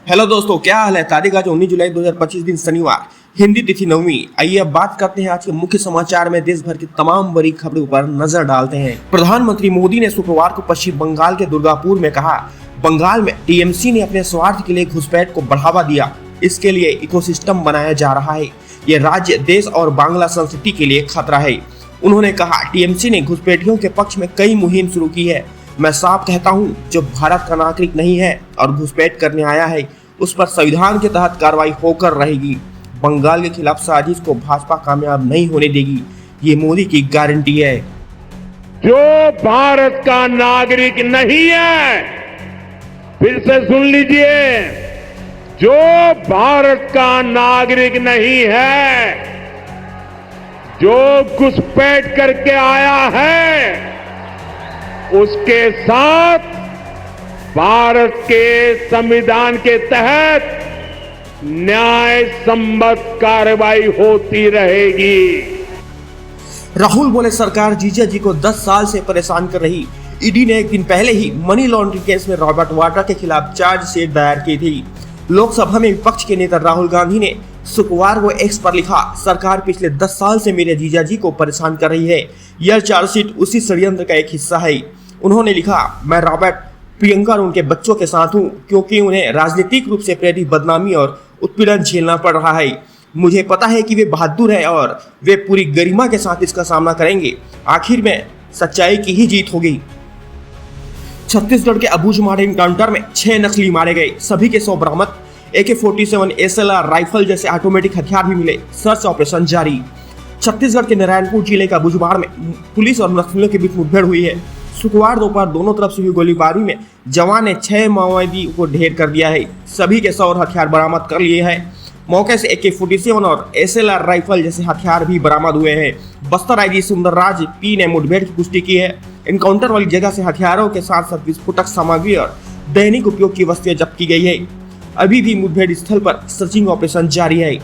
Hello दोस्तों, क्या हाल है। तारीख आज 19 जुलाई 2025 दिन शनिवार, हिंदी तिथि 9वीं। आइए अब बात करते हैं आज के मुख्य समाचार में देश भर की तमाम बड़ी खबरों पर नजर डालते हैं। प्रधानमंत्री मोदी ने शुक्रवार को पश्चिम बंगाल के दुर्गापुर में कहा, बंगाल में टीएमसी ने अपने स्वार्थ के लिए घुसपैठ को बढ़ावा दिया, इसके लिए इकोसिस्टम बनाया जा रहा है। ये राज्य, देश और बांग्ला संस्कृति के लिए खतरा है। उन्होंने कहा, टीएमसी ने घुसपैठियों के पक्ष में कई मुहिम शुरू की है। मैं साफ कहता हूं, जो भारत का नागरिक नहीं है और घुसपैठ करने आया है, उस पर संविधान के तहत कार्रवाई होकर रहेगी। बंगाल के खिलाफ साजिश को भाजपा कामयाब नहीं होने देगी, ये मोदी की गारंटी है। जो भारत का नागरिक नहीं है, फिर से सुन लीजिए, जो भारत का नागरिक नहीं है, जो घुसपैठ करके आया है, उसके साथ भारत के संविधान के तहत न्याय संबद्ध कार्रवाई होती रहेगी। राहुल बोले, सरकार जीजा जी को 10 साल से परेशान कर रही। ईडी ने एक दिन पहले ही मनी लॉन्ड्रिंग केस में रॉबर्ट वाड्रा के खिलाफ चार्जशीट दायर की थी। लोकसभा में विपक्ष के नेता राहुल गांधी ने शुक्रवार को एक्स पर लिखा, सरकार पिछले 10 साल से मेरे जीजा जी को परेशान कर रही है। यह चार्जशीट उसी षड्यंत्र का एक हिस्सा है। उन्होंने लिखा, मैं रॉबर्ट, प्रियंका और उनके बच्चों के साथ हूं, क्योंकि उन्हें राजनीतिक रूप से प्रेरित बदनामी और उत्पीड़न झेलना पड़ रहा है। मुझे पता है कि वे बहादुर हैं और वे पूरी गरिमा के साथ इसका सामना करेंगे। आखिर में सच्चाई की ही जीत होगी। छत्तीसगढ़ के अबूझमाड़ एनकाउंटर में 6 नक्सली मारे गए, सभी के 100 बरामद। AK-47 SLR राइफल जैसे ऑटोमेटिक हथियार भी मिले। सर्च ऑपरेशन जारी। छत्तीसगढ़ के नारायणपुर जिले का अबूझमाड़ में पुलिस और नक्सलियों के बीच मुठभेड़ हुई है। शुक्रवार दोपहर दोनों तरफ से हुई गोलीबारी में जवान ने 6 माओवादी को ढेर कर दिया है। सभी के 100 हथियार बरामद कर लिए हैं। मौके से AK-47 और SLR राइफल जैसे हथियार भी बरामद हुए हैं। बस्तर आईजी सुंदरराज P ने मुठभेड़ की पुष्टि की है। एनकाउंटर वाली जगह से हथियारों के साथ साथ विस्फोटक सामग्री और दैनिक उपयोग की वस्तुएं जब्त की गई है। अभी भी मुठभेड़ स्थल पर सर्चिंग ऑपरेशन जारी है।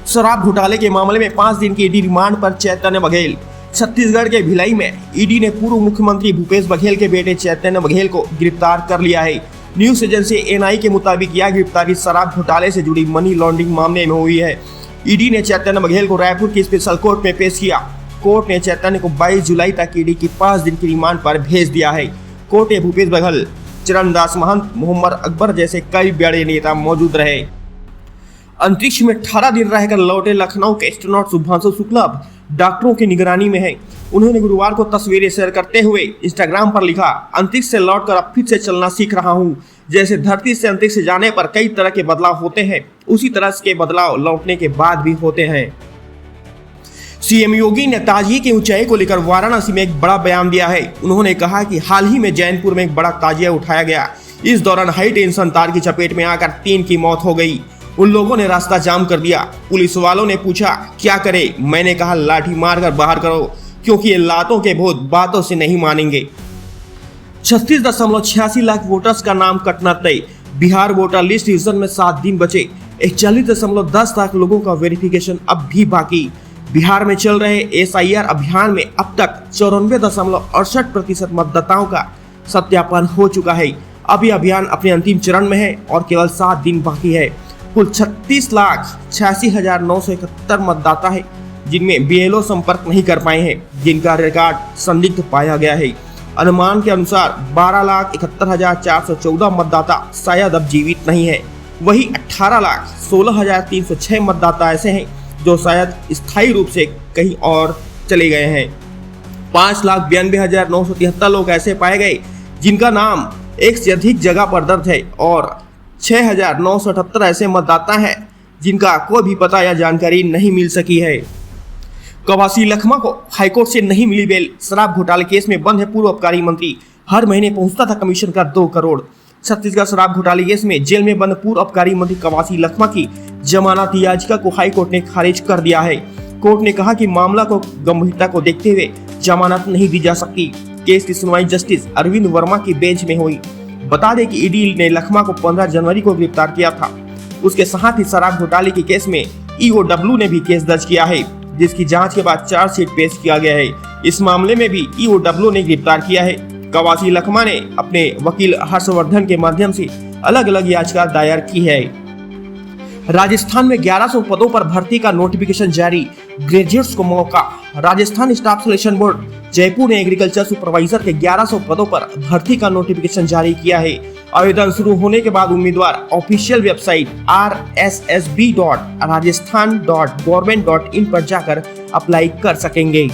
शराब घोटाले के मामले में 5 दिन की ईडी रिमांड पर चैतन्य बघेल। छत्तीसगढ़ के भिलाई में ईडी ने पूर्व मुख्यमंत्री भूपेश बघेल के बेटे चैतन्य बघेल को गिरफ्तार कर लिया है। न्यूज एजेंसी NI के मुताबिक यह गिरफ्तारी शराब घोटाले से जुड़ी मनी लॉन्ड्रिंग मामले में हुई है। ईडी ने चैतन्य बघेल को रायपुर की स्पेशल कोर्ट में पेश किया। कोर्ट ने चैतन्य को 22 जुलाई तक ईडी की 5 दिन की रिमांड पर भेज दिया है। कोर्ट में भूपेश बघेल, चरणदास महंत, मोहम्मद अकबर जैसे कई बड़े नेता मौजूद रहे। अंतरिक्ष में 18 दिन रहकर लौटे लखनऊ के एस्ट्रोनॉट शुभांशु शुक्ला अब डॉक्टरों की निगरानी में है। उन्होंने गुरुवार को तस्वीरें शेयर करते हुए इंस्टाग्राम पर लिखा, अंतरिक्ष से लौटकर अब फिर से चलना सीख रहा हूँ। जैसे धरती से अंतरिक्ष जाने पर कई तरह के बदलाव होते हैं, उसी तरह के बदलाव लौटने के बाद भी होते हैं। सीएम योगी ने ताजिए की ऊंचाई को लेकर वाराणसी में एक बड़ा बयान दिया है। उन्होंने कहा कि हाल ही में जैनपुर में एक बड़ा ताजिया उठाया गया। इस दौरान हाई टेंशन तार की चपेट में आकर 3 की मौत हो गई। उन लोगों ने रास्ता जाम कर दिया। पुलिस वालों ने पूछा क्या करे, मैंने कहा लाठी मारकर बाहर करो, क्योंकि ये लातों के भूत बातों से नहीं मानेंगे। 36.86 लाख वोटर्स का नाम कटना तय। बिहार वोटर लिस्ट रिविजन में 7 दिन बचे। 41.10 लाख लोगों का वेरिफिकेशन अब भी बाकी। बिहार में चल रहे SIR अभियान में अब तक 94.68% मतदाताओं का सत्यापन हो चुका है। अब यह अभियान अपने अंतिम चरण में है और केवल 7 दिन बाकी है। कुल 36,86,971 मतदाता है जिनमें BLO संपर्क नहीं कर पाए हैं, जिनका रिकॉर्ड संदिग्ध पाया गया है। अनुमान के अनुसार 12,71,414 मतदाता शायद अब जीवित नहीं है। वही 18,16,306 मतदाता ऐसे हैं जो शायद स्थायी रूप से कहीं और चले गए हैं। 5,92,973 लोग ऐसे पाए गए जिनका नाम एक से अधिक जगह पर दर्ज है और 6,978 ऐसे मतदाता हैं जिनका कोई भी पता या जानकारी नहीं मिल सकी है। कवासी लखमा को हाईकोर्ट से नहीं मिली बेल। शराब घोटाले केस में बंद है पूर्व आबकारी मंत्री। हर महीने पहुंचता था कमीशन का 2 करोड़। छत्तीसगढ़ शराब घोटाले केस में जेल में बंद पूर्व आबकारी मंत्री कवासी लखमा की जमानत याचिका को हाईकोर्ट ने खारिज कर दिया है। कोर्ट ने कहा कि मामला को गंभीरता को देखते हुए जमानत नहीं दी जा सकती। केस की सुनवाई जस्टिस अरविंद वर्मा की बेंच में हुई। बता दें कि ईडी ने लखमा को 15 जनवरी को गिरफ्तार किया था। उसके साथ ही शराब घोटाले के केस में EOW ने भी केस दर्ज किया है, जिसकी जांच के बाद चार्जशीट पेश किया गया है। इस मामले में भी EOW ने गिरफ्तार किया है। कवासी लखमा ने अपने वकील हर्षवर्धन के माध्यम से अलग अलग याचिका दायर की है। राजस्थान में 1100 पदों पर भर्ती का नोटिफिकेशन जारी, ग्रेजुएट्स को मौका। Rajasthan staff selection board Jaipur ने एग्रीकल्चर सुपरवाइजर के 1100 पदों पर भर्ती का नोटिफिकेशन जारी किया है। आवेदन शुरू होने के बाद उम्मीदवार ऑफिशियल वेबसाइट rssb.rajasthan.government.in पर जाकर अप्लाई कर सकेंगे।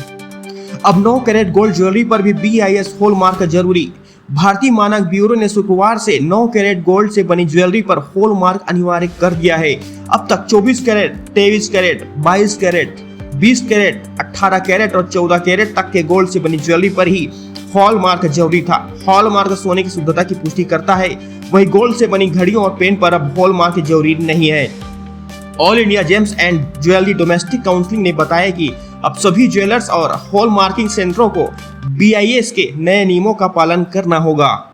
अब 9 कैरेट गोल्ड ज्वेलरी पर भी BIS हॉलमार्क जरूरी। भारतीय मानक ब्यूरो ने शुक्रवार से 9 कैरेट गोल्ड से बनी ज्वेलरी पर हॉलमार्क अनिवार्य कर दिया है। अब तक 24 carat, 23 carat, 22 carat, 20 carat, 18 carat और 14 कैरेट तक के गोल्ड से बनी ज्वेलरी पर ही हॉलमार्क जरूरी था। हॉलमार्क सोने की शुद्धता की पुष्टि करता है, वही गोल्ड से बनी घड़ियों और पेन पर अब हॉलमार्क जरूरी नहीं है। All India James and jewellery domestic council ने बताया कि अब सभी ज्वेलर्स और हॉलमार्किंग सेंटरों को BIS के नए नियमों का पालन करना होगा।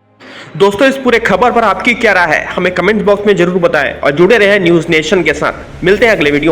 दोस्तों, इस पूरे खबर पर आपकी क्या राय है, हमें कमेंट बॉक्स में जरूर बताएं और जुड़े रहें न्यूज नेशन के साथ। मिलते हैं अगले वीडियो में।